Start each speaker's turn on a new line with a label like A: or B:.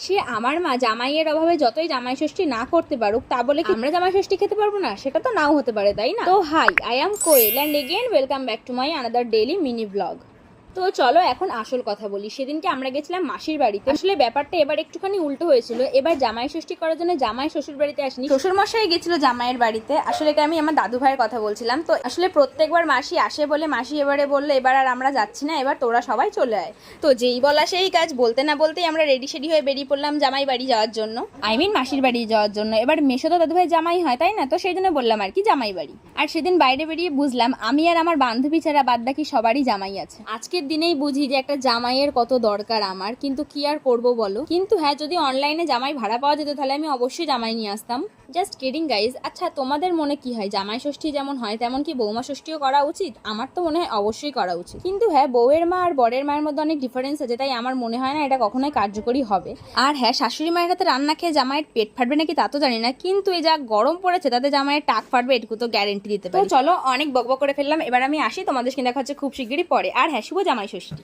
A: সে আমার মা জামাইয়ের অভাবে যতই জামাই ষষ্ঠী না করতে পারুক, তা বলে কি আমরা জামাই ষষ্ঠী খেতে পারবো না? সেটা তো নাও হতে পারে, তাই না? তো hi, I am Koel and again welcome back to my another daily mini blog. তো চলো এখন আসল কথা বলি। সেদিনকে আমরা গেছিলাম মাসির বাড়িতে। আসলে ব্যাপারটা এবার একটুখানি উল্টো হয়েছিল। এবার জামাই ষষ্ঠী করার জন্য জামাই শ্বশুর বাড়িতে আসেনি, শ্বশুর মশাই গেছিল জামাইয়ের বাড়িতে। আসলে এটা আমি আমার দাদু ভাইয়ের কথা বলছিলাম। তো আসলে প্রত্যেকবার মাসি আসে বলে মাসি এবারে বললো এবার আর আমরা যাচ্ছি না, এবার তোরা সবাই চলে আয়। তো যেই বলা সেই কাজ, বলতে না বলতেই আমরা রেডি সেডি হয়ে বেরিয়ে পড়লাম জামাই বাড়ি যাওয়ার জন্য, আই মিন মাসির বাড়ি যাওয়ার জন্য। এবার মেশো তো দাদু ভাই জামাই হয়, তাই না? তো সেই জন্য বললাম আর কি জামাই বাড়ি। আর সেদিন বাইরে বেরিয়ে বুঝলাম আমি আর আমার বান্ধবী ছাড়া বাদ বাকি সবারই জামাই আছে। আজকের দিনেই বুঝি যে একটা জামাইয়ের কত দরকার আমার, কিন্তু কি আর করব বলো। কিন্তু হ্যাঁ, যদি অনলাইনে জামাই ভাড়া পাওয়া যেত তাহলে আমি অবশ্যই জামাই নিয়ে আসতাম। Just kidding guys. আচ্ছা, তোমাদের মনে কি হয় জামাই ষষ্ঠী যেমন হয় তেমন কি বৌমা ষষ্ঠীও করা উচিত? আমার তো মনে হয় অবশ্যই করা উচিত। কিন্তু হ্যাঁ, বউয়ের মা আর বরের মায়ের মধ্যে অনেক ডিফারেন্স আছে, তাই আমার মনে হয় না এটা কখনোই কার্যকরী হবে। আর হ্যাঁ, শাশুড়ি মায়ের হাতে রান্না খেয়ে জামাইয়ের পেট ফাটবে নাকি তা তো জানি না, কিন্তু এই যা গরম পড়েছে তাতে জামাইয়ের টাক ফাটবে এটুকু তো গ্যারেন্টি দিতে পারি। তো চলো, অনেক বকবক করে ফেললাম, এবার আমি আসি। তোমাদের সঙ্গে দেখা হচ্ছে খুব শিগগিরই পরে। আর হ্যাঁ, শুভ জামাই ষষ্ঠী।